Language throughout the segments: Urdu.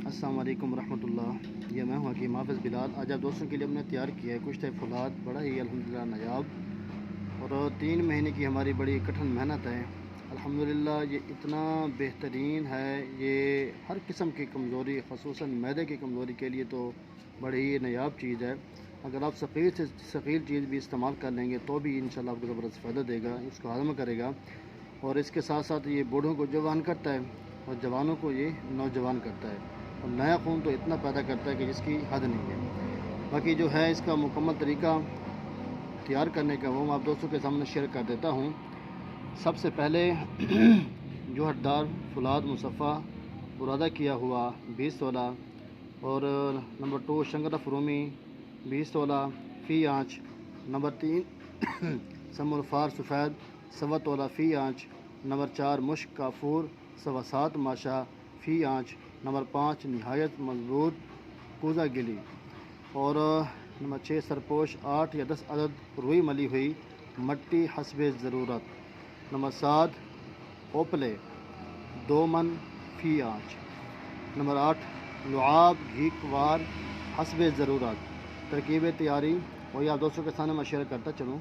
السلام علیکم ورحمۃ اللہ۔ یہ میں ہوں حکیم حافظ بلال۔ آج آپ دوستوں کے لیے ہم نے تیار کیا ہے کشتہ فولاد، بڑا ہی الحمدللہ نایاب، اور 3 مہینے کی ہماری بڑی کٹھن محنت ہے۔ الحمدللہ یہ اتنا بہترین ہے، یہ ہر قسم کی کمزوری، خصوصاً معدے کی کمزوری کے لیے تو بڑی ہی نایاب چیز ہے۔ اگر آپ ثقیل سے ثقیل چیز بھی استعمال کر لیں گے تو بھی انشاءاللہ آپ کو زبردست فائدہ دے گا، اس کو ہضم کرے گا، اور اس کے ساتھ ساتھ یہ بوڑھوں کو جوان کرتا ہے اور جوانوں کو یہ نوجوان کرتا ہے، اور نیا خون تو اتنا پیدا کرتا ہے کہ جس کی حد نہیں ہے۔ باقی جو ہے اس کا مکمل طریقہ تیار کرنے کا وہ میں آپ دوستوں کے سامنے شیئر کر دیتا ہوں۔ سب سے پہلے جوہردار فولاد مصفہ برادہ کیا ہوا 20 تولہ، اور نمبر 2 شنگرف رومی 20 تولہ فی آنچ، نمبر 3 سم الفار سفید 1.25 تولہ فی آنچ، نمبر 4 مشک کافور 7.25 ماشا فی آنچ، نمبر 5 نہایت مضبوط کوزہ گلی، اور نمبر 6 سرپوش 8 یا 10 عدد روئی ملی ہوئی مٹی حسب ضرورت، نمبر 7 اوپلے 2 من فی آنچ، نمبر 8 لعاب گھی کوار حسب ضرورت۔ ترکیب تیاری وہی آپ دوستوں کے سامنے میں شیئر کرتا چلوں۔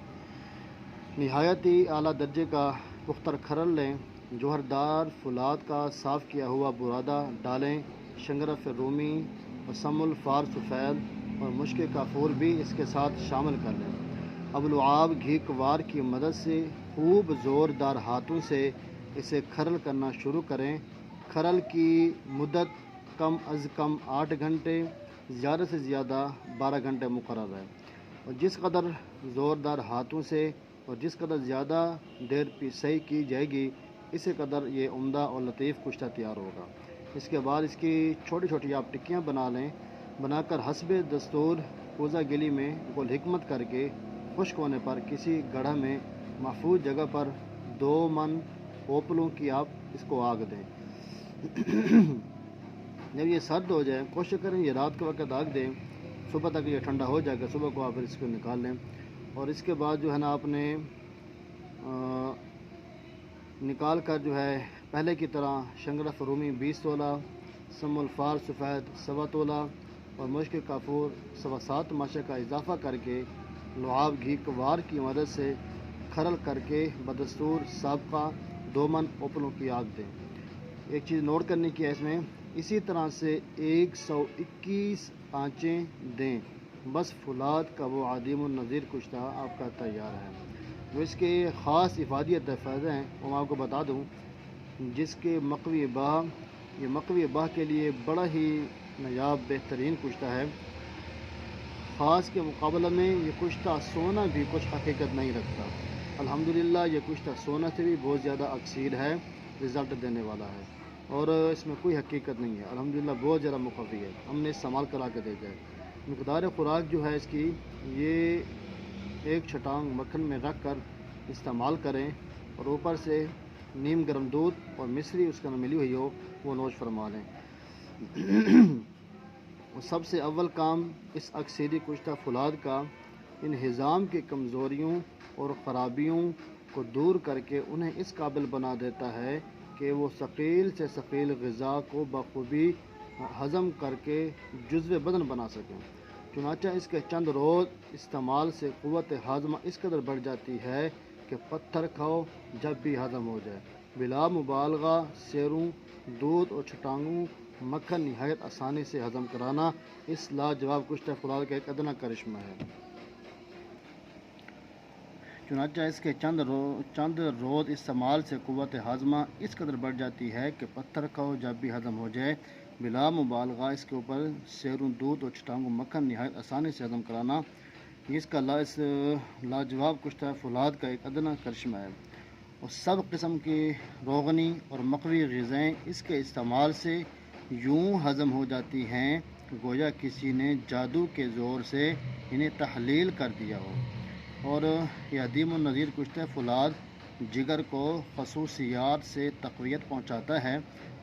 نہایت ہی اعلیٰ درجے کا پختر کھرل لیں، جوہردار فولاد کا صاف کیا ہوا برادہ ڈالیں، شنگرف رومی اور سم الفار سفید اور مشک کافور بھی اس کے ساتھ شامل کر لیں۔ اب لعاب گھی کوار کی مدد سے خوب زوردار ہاتھوں سے اسے کھرل کرنا شروع کریں۔ کھرل کی مدت کم از کم 8 گھنٹے، زیادہ سے زیادہ 12 گھنٹے مقرر ہے، اور جس قدر زوردار ہاتھوں سے اور جس قدر زیادہ دیر پیسائی کی جائے گی، اسی قدر یہ عمدہ اور لطیف کشتہ تیار ہوگا۔ اس کے بعد اس کی چھوٹی چھوٹی آپ ٹکیاں بنا لیں، بنا کر حسب دستور کوزہ گلی میں گل حکمت کر کے خشک ہونے پر کسی گڑھا میں محفوظ جگہ پر 2 من اوپلوں کی آپ اس کو آگ دیں۔ جب یہ سرد ہو جائے کوشش کریں یہ رات کے وقت آگ دیں، صبح تک یہ ٹھنڈا ہو جائے گا، صبح کو آپ پھر اس کو نکال لیں، اور اس کے بعد جو ہے نا آپ نے نکال کر جو ہے پہلے کی طرح شنگرف رومی 20 تولہ، سم الفار سفید 1.25 تولہ اور مشک کافور 7.25 ماشا کا اضافہ کر کے لعاب گھی کوار کی مدد سے کھرل کر کے بدستور سابقہ 2 من اوپلوں کی آگ دیں۔ ایک چیز نوٹ کرنے کی ہے اس میں، اسی طرح سے 121 آنچیں دیں، بس فولاد کا وہ عدیم النظیر کشتہ آپ کا تیار ہے۔ جو اس کے خاص افادیت فائدے ہیں وہ میں آپ کو بتا دوں، جس کے مقوی باہ، یہ مقوی باہ کے لیے بڑا ہی نایاب بہترین کشتہ ہے۔ خاص کے مقابلے میں یہ کشتہ سونا بھی کچھ حقیقت نہیں رکھتا۔ الحمدللہ یہ کشتہ سونا سے بھی بہت زیادہ اکثیر ہے، رزلٹ دینے والا ہے، اور اس میں کوئی حقیقت نہیں ہے۔ الحمدللہ بہت زیادہ مقوی ہے، ہم نے استعمال کرا کے دیکھا ہے۔ مقدار خوراک جو ہے اس کی، یہ 1 چھٹانگ مکھن میں رکھ کر استعمال کریں، اور اوپر سے نیم گرم دودھ اور مصری اس کا ملی ہوئی ہو وہ نوش فرما لیں۔ اور سب سے اول کام اس اکثیری کشتہ فولاد کا انہضام کی کمزوریوں اور خرابیوں کو دور کر کے انہیں اس قابل بنا دیتا ہے کہ وہ ثقیل سے ثقیل غذا کو بخوبی ہضم کر کے جزو بدن بنا سکیں۔ چنانچہ اس کے چند روز استعمال سے قوت ہاضمہ اس قدر بڑھ جاتی ہے کہ پتھر کھاؤ جب بھی ہضم ہو جائے۔ بلا مبالغہ سیروں، دودھ اور چھٹانگوں مکھن نہایت آسانی سے ہضم کرانا اس لاجواب کشتہ فولاد کا ایک ادنیٰ کرشمہ ہے۔ چنانچہ اس کے چند روز استعمال سے قوت ہاضمہ اس قدر بڑھ جاتی ہے کہ پتھر کھاؤ جب بھی ہضم ہو جائے۔ بلا مبالغہ اس کے اوپر سیروں، دودھ اور چھٹانگوں مکھن نہایت آسانی سے ہضم کرانا اس لاجواب کشتہ فولاد کا ایک ادنیٰ کرشمہ ہے، اور سب قسم کی روغنی اور مقوی غذائیں اس کے استعمال سے یوں ہضم ہو جاتی ہیں گویا کسی نے جادو کے زور سے انہیں تحلیل کر دیا ہو۔ اور یہ عدیم النظیر کشتہ فولاد جگر کو خصوصیات سے تقویت پہنچاتا ہے،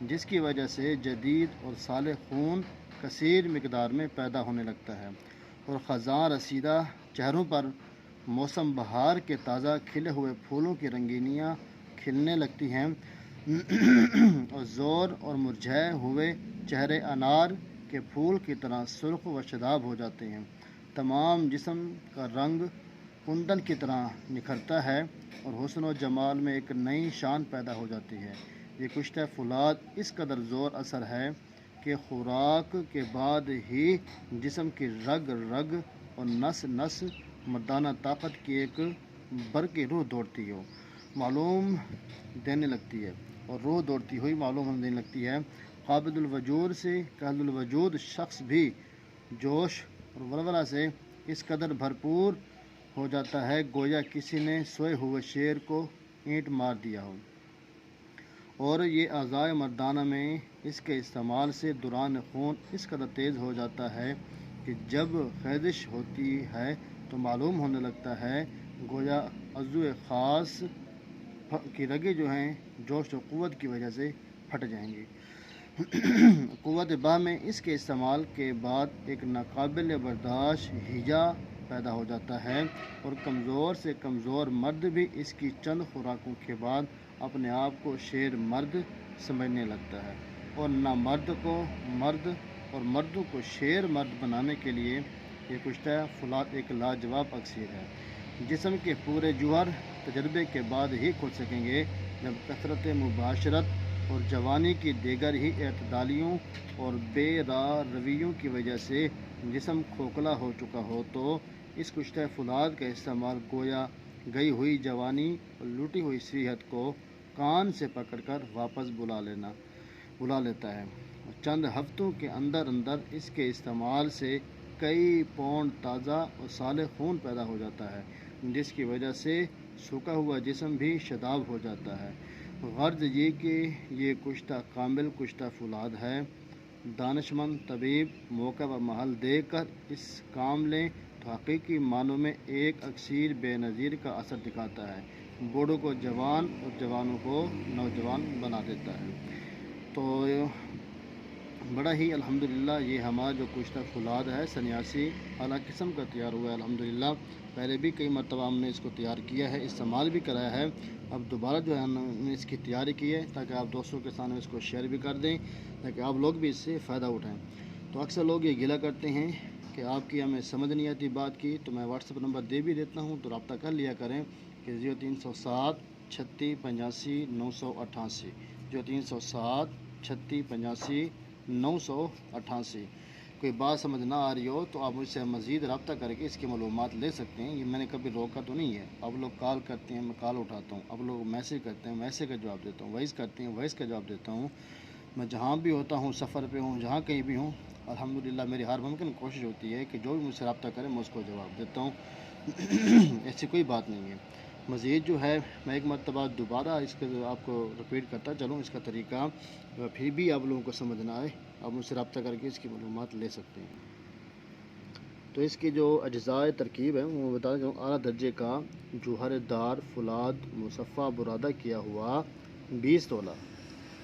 جس کی وجہ سے جدید اور صالح خون کثیر مقدار میں پیدا ہونے لگتا ہے، اور خزاں رسیدہ چہروں پر موسم بہار کے تازہ کھلے ہوئے پھولوں کی رنگینیاں کھلنے لگتی ہیں۔ اور زور اور مرجھائے ہوئے چہرے انار کے پھول کی طرح سرخ و شاداب ہو جاتے ہیں۔ تمام جسم کا رنگ کندن کی طرح نکھرتا ہے اور حسن و جمال میں ایک نئی شان پیدا ہو جاتی ہے۔ یہ کشتہ فولاد اس قدر زور اثر ہے کہ خوراک کے بعد ہی جسم کی رگ رگ اور نس نس مردانہ طاقت کی ایک برقی روح دوڑتی ہو معلوم دینے لگتی ہے، اور روح دوڑتی ہوئی معلوم دینے لگتی ہے۔ قابض الوجود سے قابض الوجود شخص بھی جوش اور ولولہ سے اس قدر بھرپور ہو جاتا ہے گویا کسی نے سوئے ہوئے شیر کو اینٹ مار دیا ہو، اور یہ اعضائے مردانہ میں اس کے استعمال سے دوران خون اس قدر تیز ہو جاتا ہے کہ جب خیزش ہوتی ہے تو معلوم ہونے لگتا ہے گویا عضو خاص کی رگیں جو ہیں جوش و قوت کی وجہ سے پھٹ جائیں گی۔ قوت باہ میں اس کے استعمال کے بعد ایک ناقابل برداشت ہیجا پیدا ہو جاتا ہے، اور کمزور سے کمزور مرد بھی اس کی چند خوراکوں کے بعد اپنے آپ کو شیر مرد سمجھنے لگتا ہے، اور نہ مرد کو مرد اور مردوں کو شیر مرد بنانے کے لیے یہ کشتہ فولاد ایک لاجواب اکسیر ہے۔ جسم کے پورے جوہر تجربے کے بعد ہی کھل سکیں گے جب کثرت مباشرت اور جوانی کی دیگر ہی اعتدالیوں اور بے راہ رویوں کی وجہ سے جسم کھوکھلا ہو چکا ہو، تو اس کشتہ فولاد کا استعمال گویا گئی ہوئی جوانی اور لوٹی ہوئی صحت کو کان سے پکڑ کر واپس بلا لیتا ہے، اور چند ہفتوں کے اندر اندر اس کے استعمال سے کئی پاؤنڈ تازہ اور صالح خون پیدا ہو جاتا ہے، جس کی وجہ سے سوکھا ہوا جسم بھی شاداب ہو جاتا ہے۔ غرض یہ کہ یہ کشتہ کامل کشتہ فولاد ہے۔ دانشمند طبیب موقع و محل دیکھ کر اس کام لیں تو حقیقی معنوں میں ایک اکسیر بے نظیر کا اثر دکھاتا ہے، بوڑھوں کو جوان اور جوانوں کو نوجوان بنا دیتا ہے۔ تو بڑا ہی الحمدللہ یہ ہمارا جو کشتہ فولاد ہے 87 اعلیٰ قسم کا تیار ہوا ہے الحمدللہ۔ پہلے بھی کئی مرتبہ ہم نے اس کو تیار کیا ہے، استعمال بھی کرایا ہے، اب دوبارہ جو ہے ہم نے اس کی تیاری کی ہے تاکہ آپ دوستوں کے سامنے اس کو شیئر بھی کر دیں تاکہ آپ لوگ بھی اس سے فائدہ اٹھائیں۔ تو اکثر لوگ یہ گلہ کرتے ہیں کہ آپ کی ہمیں سمجھ نہیں آتی بات کی، تو میں واٹس ایپ نمبر دے بھی دیتا ہوں تو رابطہ کر لیا کریں کہ 0307 36 85 988 0307 36 85 988۔ کوئی بات سمجھ نہ آ رہی ہو تو آپ مجھ سے مزید رابطہ کر کے اس کی معلومات لے سکتے ہیں، یہ میں نے کبھی روکا تو نہیں ہے۔ اب لوگ کال کرتے ہیں میں کال اٹھاتا ہوں، اب لوگ میسیج کرتے ہیں میسیج کا جواب دیتا ہوں، وائس کرتے ہیں وائس کا جواب دیتا ہوں۔ میں جہاں بھی ہوتا ہوں، سفر پہ ہوں، جہاں کہیں بھی ہوں، الحمدللہ میری ہر ممکن کوشش ہوتی ہے کہ جو بھی مجھ سے رابطہ کرے میں اس کو جواب دیتا ہوں۔ ایسی کوئی بات نہیں ہے۔ مزید جو ہے میں ایک مرتبہ دوبارہ اس کے آپ کو رپیٹ کرتا چلوں اس کا طریقہ، پھر بھی آپ لوگوں کو سمجھ نہ آئے آپ مجھ سے رابطہ کر کے اس کی معلومات لے سکتے ہیں۔ تو اس کی جو اجزاء ترکیب ہے وہ بتا دوں، اعلیٰ درجے کا جوہر دار فولاد مصفہ برادہ کیا ہوا 20 تولہ،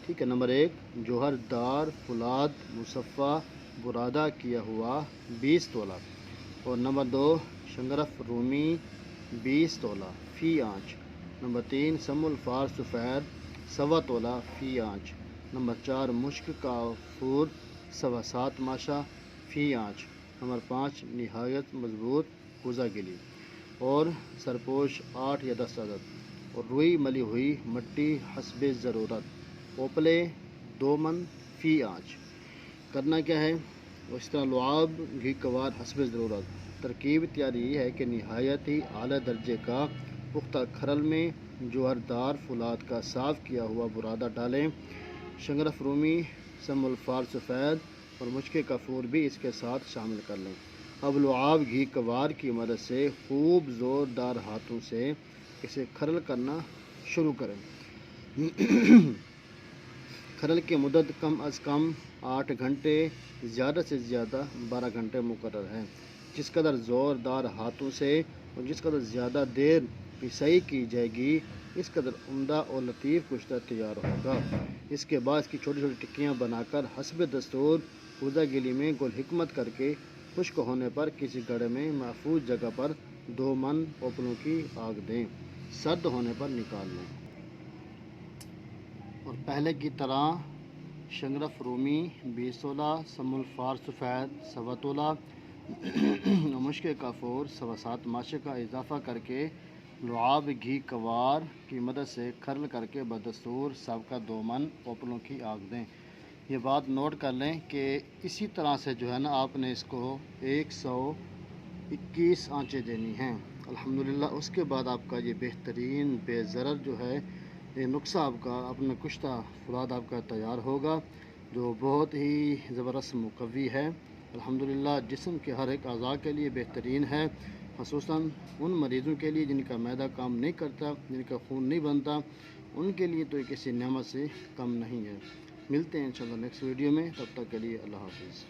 ٹھیک ہے۔ نمبر 1 جوہر دار فولاد مصفہ برادہ کیا ہوا 20 تولہ، اور نمبر 2 شنگرف رومی 20 تولہ فی آنچ۔ نمبر 3 سم الفار سفید 1.25 تولہ فی آنچ۔ نمبر 4 مشک کافور 7.25 ماشا فی آنچ۔ نمبر 5 نہایت مضبوط کوزہ گلی اور سرپوش 8 یا 10 عدد، اور روئی ملی ہوئی مٹی حسب ضرورت، اوپلے 2 من فی آنچ۔ کرنا کیا ہے، اس طرح لعاب گھی کوار حسب ضرورت۔ ترکیب تیاری یہ ہے کہ نہایت ہی اعلیٰ درجے کا پختہ کھرل میں جوہردار فولاد کا صاف کیا ہوا برادہ ڈالیں، شنگرف رومی، سم الفار سفید اور مشک کافور بھی اس کے ساتھ شامل کر لیں۔ اب لعاب گھی کوار کی مدد سے خوب زوردار ہاتھوں سے اسے کھرل کرنا شروع کریں۔ کھرل کی مدت کم از کم 8 گھنٹے، زیادہ سے زیادہ 12 گھنٹے مقرر ہے۔ جس قدر زوردار ہاتھوں سے اور جس قدر زیادہ دیر پسائی کی جائے گی اس قدر عمدہ اور لطیف کشتہ تیار ہوگا۔ اس کے بعد اس کی چھوٹی چھوٹی ٹکیاں بنا کر حسب دستور کوزہ گلی میں گل حکمت کر کے خشک ہونے پر کسی گڑھے میں محفوظ جگہ پر 2 من اوپلوں کی آگ دیں، سرد ہونے پر نکال لیں۔ اور پہلے کی طرح شنگرف رومی 20 تولہ، سم الفار سفید 1.25 تولہ، مشک کافور 7.25 ماشے کا اضافہ کر کے لعاب گھی کوار کی مدد سے کھرل کر کے بدستور سابقہ 2 من پوپلوں کی آگ دیں۔ یہ بات نوٹ کر لیں کہ اسی طرح سے جو ہے نا آپ نے اس کو 121 آنچیں دینی ہیں الحمدللہ۔ اس کے بعد آپ کا یہ بہترین بے ضرر جو ہے یہ نسخہ آپ کا اپنے کشتہ فولاد آپ کا تیار ہوگا، جو بہت ہی زبردست مقوی ہے الحمدللہ، جسم کے ہر ایک اعضاء کے لیے بہترین ہے، خصوصاً ان مریضوں کے لیے جن کا معدہ کام نہیں کرتا، جن کا خون نہیں بنتا، ان کے لیے تو یہ کسی نعمت سے کم نہیں ہے۔ ملتے ہیں انشاءاللہ نیکسٹ ویڈیو میں، تب تک کے لیے اللہ حافظ۔